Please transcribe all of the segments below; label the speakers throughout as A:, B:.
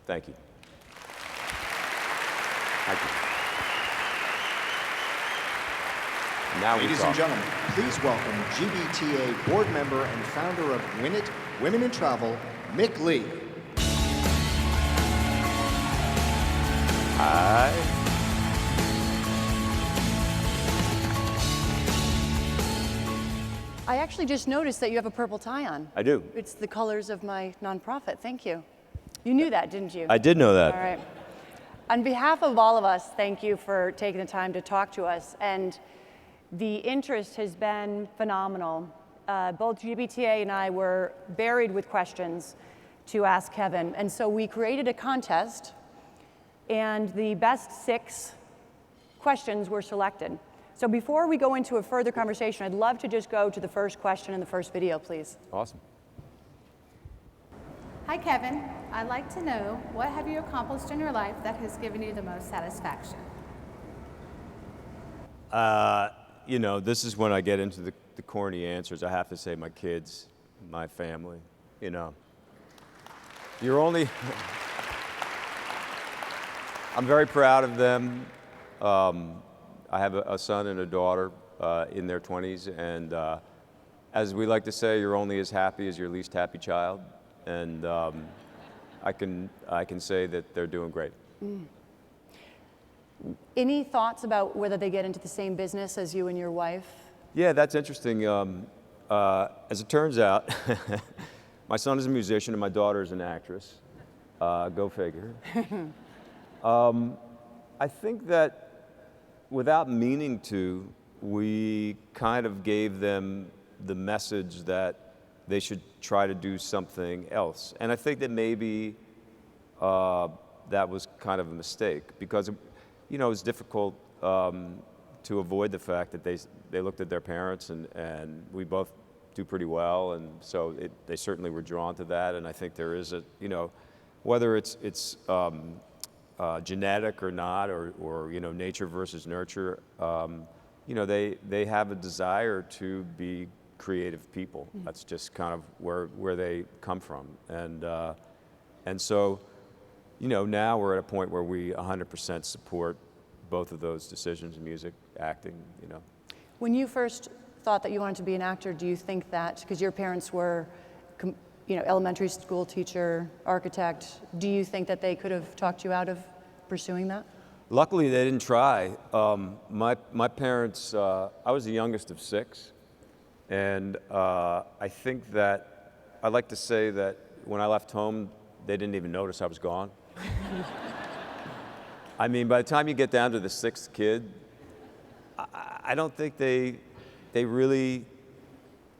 A: Thank you. Thank you. Now
B: Ladies and gentlemen, please welcome GBTA board member and founder of Win It Women in Travel, Mick Lee.
A: Hi.
C: I actually just noticed that you have a purple tie on.
A: I do.
C: It's the colors of my nonprofit. Thank you. You knew that, didn't you?
A: I did know that.
C: All right. On behalf of all of us, thank you for taking the time to talk to us. And the interest has been phenomenal. Both GBTA and I were buried with questions to ask Kevin. And so we created a contest, and the best 6 questions were selected. So before we go into a further conversation, I'd love to just go to the first question in the first video, please.
A: Awesome.
D: Hi, Kevin. I'd like to know, what have you accomplished in your life that has given you the most satisfaction?
A: You know, this is when I get into the corny answers. I have to say my kids, my family, you know. You're only... I'm very proud of them. I have a son and a daughter in their 20s, and as we like to say, you're only as happy as your least happy child. And I can say that they're doing great.
C: Any thoughts about whether they get into the same business as you and your wife?
A: Yeah, that's interesting. As it turns out, my son is a musician and my daughter is an actress. Go figure. I think that without meaning to, we kind of gave them the message that they should try to do something else. And I think that maybe that was kind of a mistake, because you know, it's difficult to avoid the fact that they looked at their parents, and we both do pretty well, and so they certainly were drawn to that. And I think there is a, you know, whether it's genetic or not, or you know, nature versus nurture, you know, they have a desire to be creative people. That's just kind of where they come from. And so, you know, now we're at a point where we 100% support both of those decisions: music, acting, you know.
C: When you first thought that you wanted to be an actor, do you think that, because your parents were, you know, elementary school teacher, architect, do you think that they could have talked you out of pursuing that?
A: Luckily, they didn't try. My parents, I was the youngest of 6, and I think that, I like to say that when I left home, they didn't even notice I was gone. I mean, by the time you get down to the 6th kid, I don't think they really,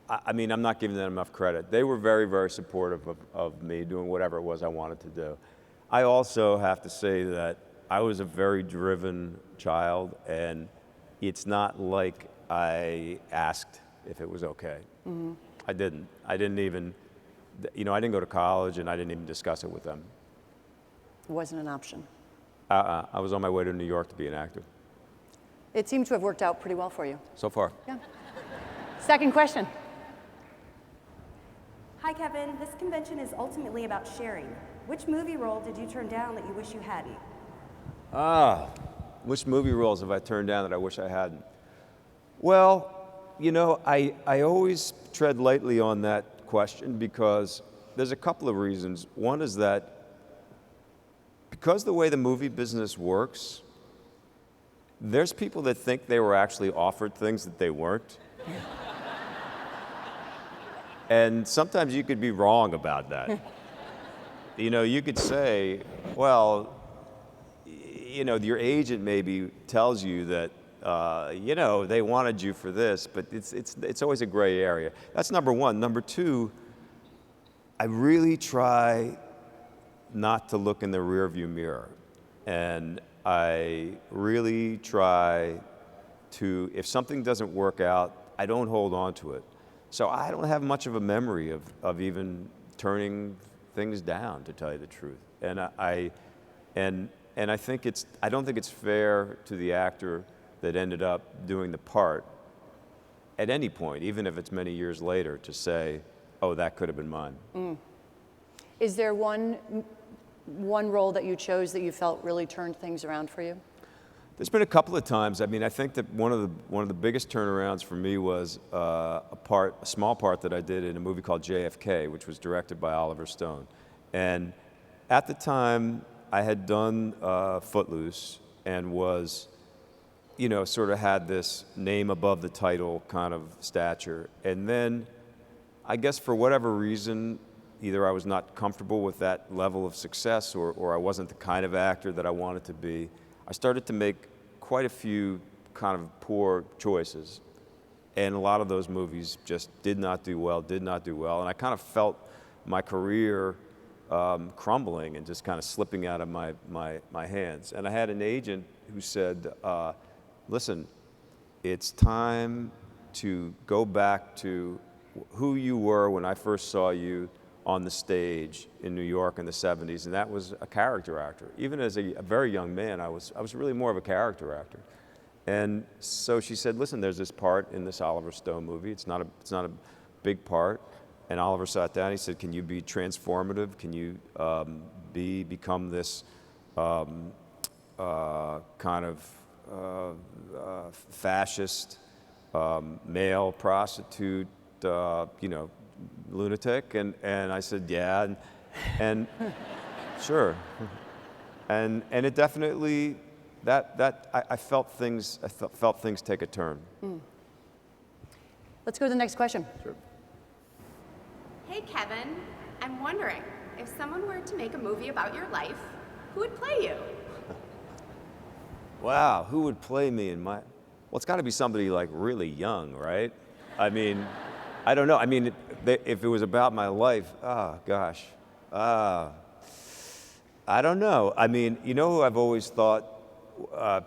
A: I mean, I'm not giving them enough credit. They were very, very supportive of me doing whatever it was I wanted to do. I also have to say that I was a very driven child, and it's not like I asked if it was okay. Mm-hmm. I didn't even, you know, I didn't go to college, and I didn't even discuss it with them.
C: It wasn't an option.
A: I was on my way to New York to be an actor.
C: It seemed to have worked out pretty well for you.
A: So far.
C: Yeah. Second question.
E: Hi, Kevin. This convention is ultimately about sharing. Which movie role did you turn down that you wish you hadn't?
A: Which movie roles have I turned down that I wish I hadn't? Well, you know, I always tread lightly on that question, because there's a couple of reasons. One is that because the way the movie business works, there's people that think they were actually offered things that they weren't. And sometimes you could be wrong about that. You know, you could say, well, you know, your agent maybe tells you that, you know, they wanted you for this, but it's always a gray area. That's number one. Number two, I really try not to look in the rearview mirror. And I really try to, if something doesn't work out, I don't hold on to it. So I don't have much of a memory of even turning things down, to tell you the truth. And I think I don't think it's fair to the actor that ended up doing the part at any point, even if it's many years later, to say, oh, that could have been mine.
C: Is there one one role that you chose that you felt really turned things around for you?
A: There's been a couple of times. I mean, I think that one of the biggest turnarounds for me was a small part that I did in a movie called JFK, which was directed by Oliver Stone. And at the time, I had done Footloose and was, sort of had this name above the title kind of stature. And then, I guess for whatever reason, either I was not comfortable with that level of success or I wasn't the kind of actor that I wanted to be. I started to make quite a few kind of poor choices. And a lot of those movies just did not do well. And I kind of felt my career crumbling and just kind of slipping out of my hands. And I had an agent who said, listen, it's time to go back to who you were when I first saw you on the stage in New York in the 70s, and that was a character actor. Even as a very young man, I was really more of a character actor. And so she said, listen, there's this part in this Oliver Stone movie. It's not a big part. And Oliver sat down, he said, can you be transformative? Can you become this kind of fascist male prostitute, lunatic? And I said, yeah, and sure. And it definitely, I felt things take a turn.
C: Let's go to the next question.
A: Sure.
F: Hey Kevin, I'm wondering, if someone were to make a movie about your life, who would play you?
A: Wow, who would play me in my... Well, it's got to be somebody like really young, right? I mean, I don't know. I mean, if it was about my life, oh gosh. I don't know. I mean, you know who I've always thought,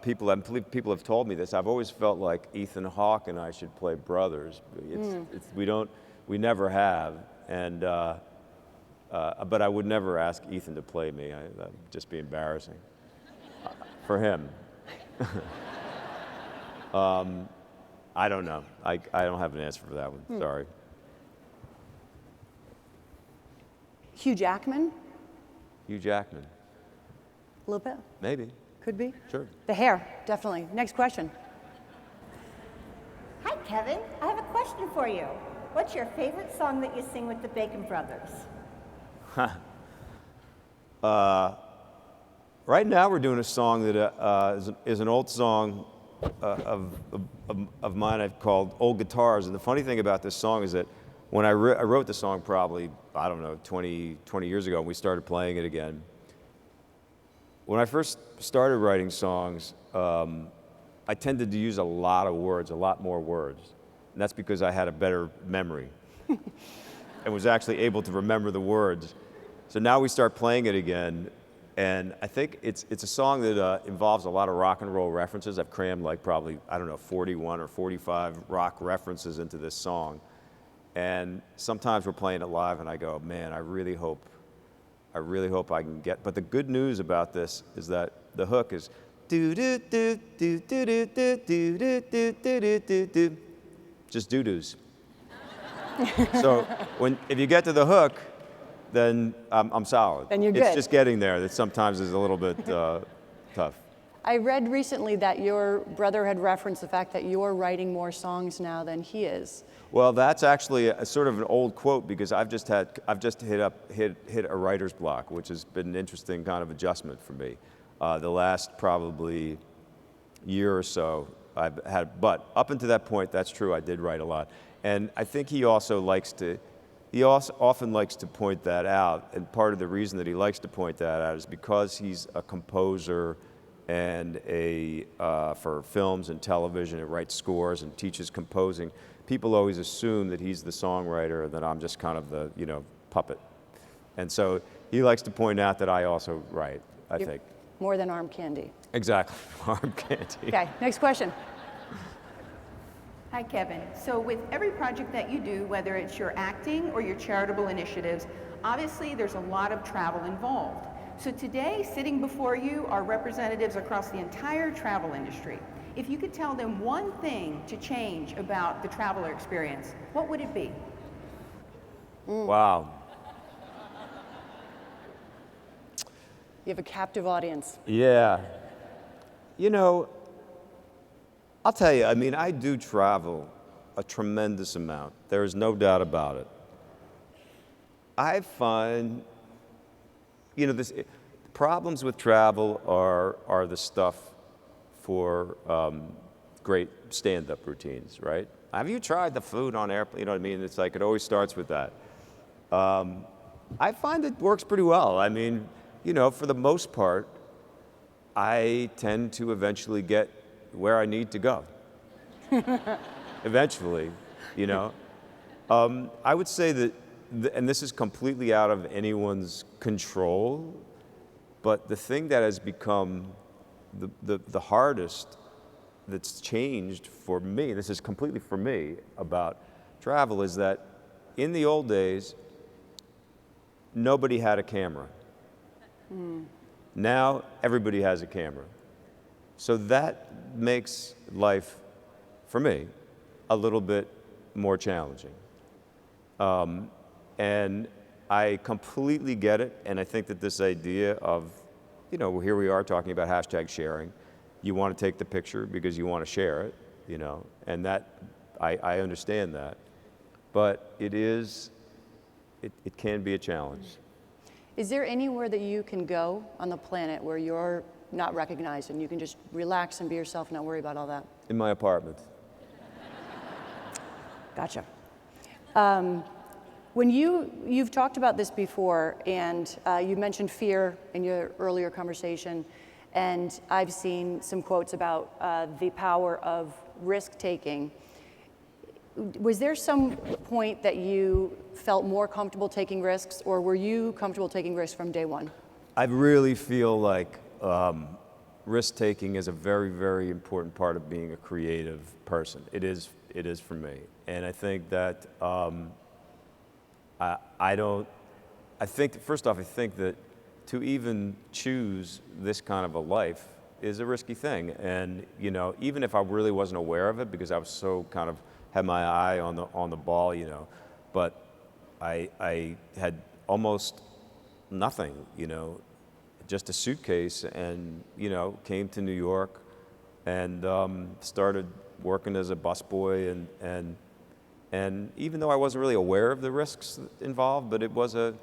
A: people have told me this, I've always felt like Ethan Hawke and I should play brothers. We never have. And, but I would never ask Ethan to play me. That'd just be embarrassing for him. I don't know. I don't have an answer for that one. Sorry.
C: Hugh Jackman?
A: Hugh Jackman.
C: A little bit?
A: Maybe.
C: Could be?
A: Sure.
C: The hair, definitely. Next question.
G: Hi, Kevin. I have a question for you. What's your favorite song that you sing with the Bacon Brothers?
A: Right now we're doing a song that is an old song of mine I've called Old Guitars. And the funny thing about this song is that when I wrote the song probably, I don't know, 20 years ago, and we started playing it again. When I first started writing songs, I tended to use a lot more words. And that's because I had a better memory and was actually able to remember the words. So now we start playing it again, and I think it's a song that involves a lot of rock and roll references. I've crammed like probably, I don't know, 41 or 45 rock references into this song. And sometimes we're playing it live and I go, man, I really hope I can get, but the good news about this is that the hook is do do do do do do do do do do do do, just doo-doos. So if you get to the hook, then I'm solid.
C: Then you're good.
A: It's just getting there that sometimes is a little bit tough.
C: I read recently that your brother had referenced the fact that you're writing more songs now than he is.
A: Well, that's actually a sort of an old quote because I've just hit a writer's block, which has been an interesting kind of adjustment for me. The last probably year or so I've had, but up until that point, that's true, I did write a lot. And I think he also often likes to point that out, and part of the reason that he likes to point that out is because he's a composer and for films and television, and writes scores and teaches composing. People always assume that he's the songwriter and that I'm just kind of the, puppet. And so he likes to point out that I also write, I think.
C: More than arm candy.
A: Exactly, arm candy.
C: Okay, next question.
H: Hi, Kevin. So with every project that you do, whether it's your acting or your charitable initiatives, obviously there's a lot of travel involved. So today, sitting before you are representatives across the entire travel industry. If you could tell them one thing to change about the traveler experience, what would it be?
A: Wow.
C: You have a captive audience.
A: Yeah. You know, I'll tell you, I mean, I do travel a tremendous amount. There is no doubt about it. I find, you know, problems with travel are the stuff for great stand-up routines, right? Have you tried the food on airplane? You know what I mean? It's like it always starts with that. I find it works pretty well. I mean, you know, for the most part, I tend to eventually get where I need to go. Eventually, you know. I would say that, and this is completely out of anyone's control, but the thing that has become the hardest that's changed for me, this is completely for me, about travel, is that in the old days, nobody had a camera. Now, everybody has a camera. So that makes life, for me, a little bit more challenging. And I completely get it, and I think that this idea of, you know, here we are talking about hashtag sharing. You want to take the picture because you want to share it, you know, and that, I understand that. But it can be a challenge.
C: Is there anywhere that you can go on the planet where you're not recognized and you can just relax and be yourself and not worry about all that?
A: In my apartment.
C: Gotcha. When you've talked about this before, and you mentioned fear in your earlier conversation, and I've seen some quotes about the power of risk-taking. Was there some point that you felt more comfortable taking risks, or were you comfortable taking risks from day one?
A: I really feel like risk-taking is a very, very important part of being a creative person. It is for me. And I think that, first off, I think that to even choose this kind of a life is a risky thing. And, you know, even if I really wasn't aware of it, because I was so kind of had my eye on the ball, you know, but I had almost nothing, you know, just a suitcase, and, you know, came to New York and started working as a busboy, and even though I wasn't really aware of the risks involved, but it was a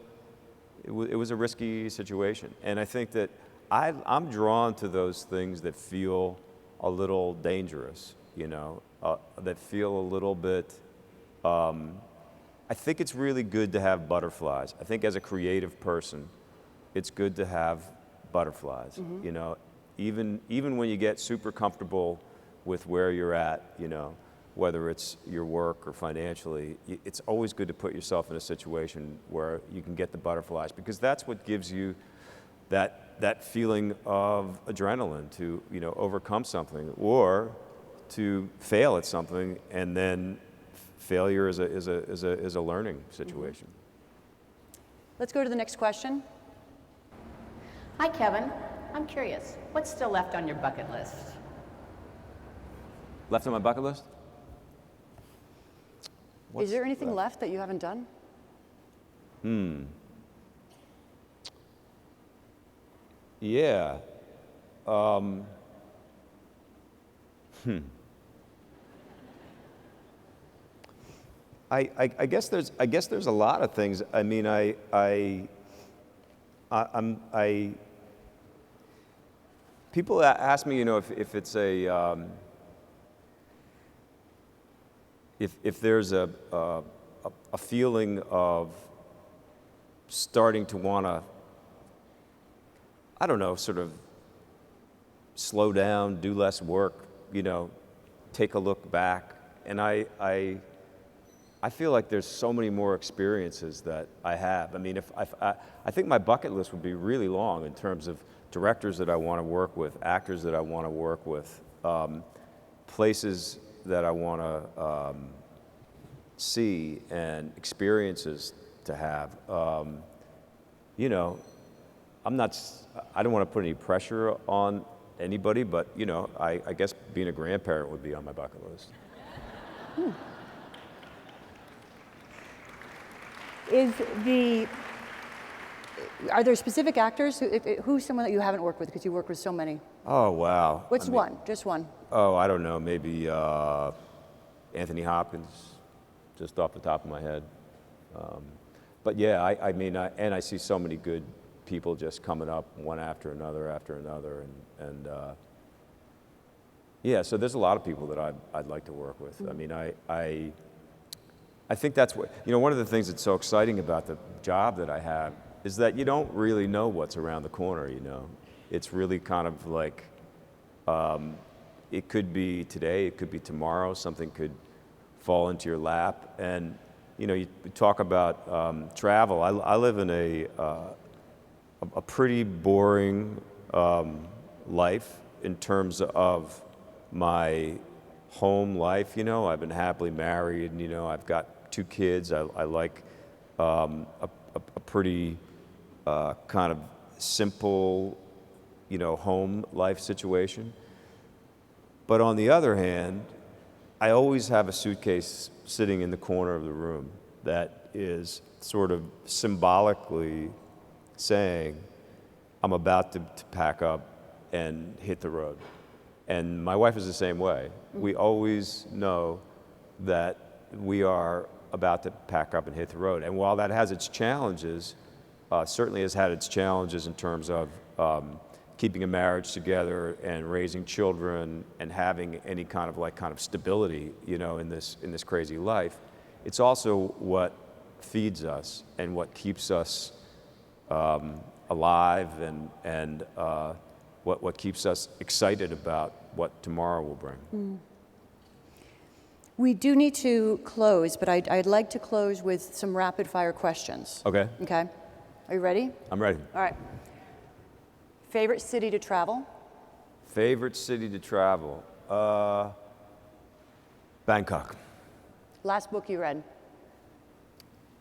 A: risky situation. And I think that I'm drawn to those things that feel a little dangerous, you know, that feel a little bit, I think it's really good to have butterflies. I think as a creative person, it's good to have butterflies, you know, even when you get super comfortable with where you're at, you know, whether it's your work or financially, it's always good to put yourself in a situation where you can get the butterflies, because that's what gives you that feeling of adrenaline to, you know, overcome something, or to fail at something, and then failure is a learning situation.
C: Let's go to the next question.
I: Hi, Kevin. I'm curious, what's still left on your bucket list?
A: Left on my bucket list?
C: Is there anything left that you haven't done?
A: Yeah. I guess there's a lot of things. I mean, people ask me, you know, if it's if there's a feeling of starting to want to, I don't know, sort of slow down, do less work, you know, take a look back. And I feel like there's so many more experiences that I have. I mean, I think my bucket list would be really long in terms of directors that I want to work with, actors that I want to work with, places that I want to see, and experiences to have. You know, I don't want to put any pressure on anybody, but, you know, I guess being a grandparent would be on my bucket list.
C: Are there specific actors? Who's someone that you haven't worked with because you work with so many?
A: Oh, wow.
C: What's
A: I mean,
C: one? Just one.
A: Oh, I don't know. Maybe Anthony Hopkins, just off the top of my head. But yeah, I mean, and I see so many good people just coming up one after another, and yeah. So there's a lot of people that I'd like to work with. I mean, I think that's what, one of the things that's so exciting about the job that I have is that you don't really know what's around the corner. It's really kind of like, it could be today, it could be tomorrow, something could fall into your lap. And you talk about travel. I live in a pretty boring life in terms of my home life. I've been happily married, and I've got 2 kids. I like a pretty kind of simple, home life situation. But on the other hand, I always have a suitcase sitting in the corner of the room that is sort of symbolically saying, I'm about to pack up and hit the road. And my wife is the same way. We always know that we are about to pack up and hit the road. And while that has its challenges, certainly has had its challenges in terms of keeping a marriage together and raising children and having any kind of stability, in this crazy life. It's also what feeds us and what keeps us alive and what keeps us excited about what tomorrow will bring.
C: We do need to close, but I'd like to close with some rapid fire questions.
A: Okay.
C: Okay. Are you ready?
A: I'm ready.
C: All right. Favorite city to travel?
A: Favorite city to travel? Bangkok.
C: Last book you read?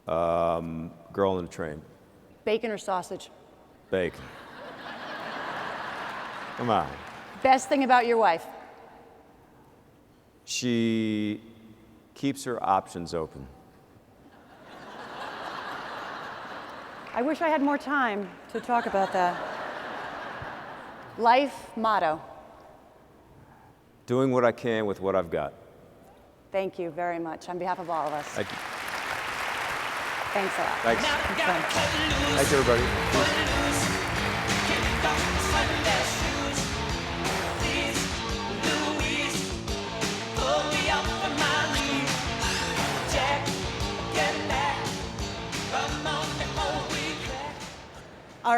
A: Girl in a Train.
C: Bacon or sausage?
A: Bacon. Come on.
C: Best thing about your wife?
A: She keeps her options open.
C: I wish I had more time to talk about that. Life motto?
A: Doing what I can with what I've got.
C: Thank you very much on behalf of all of us.
A: Thank you.
C: Thanks a lot.
A: Thanks.
C: It's fun.
A: Thanks, everybody.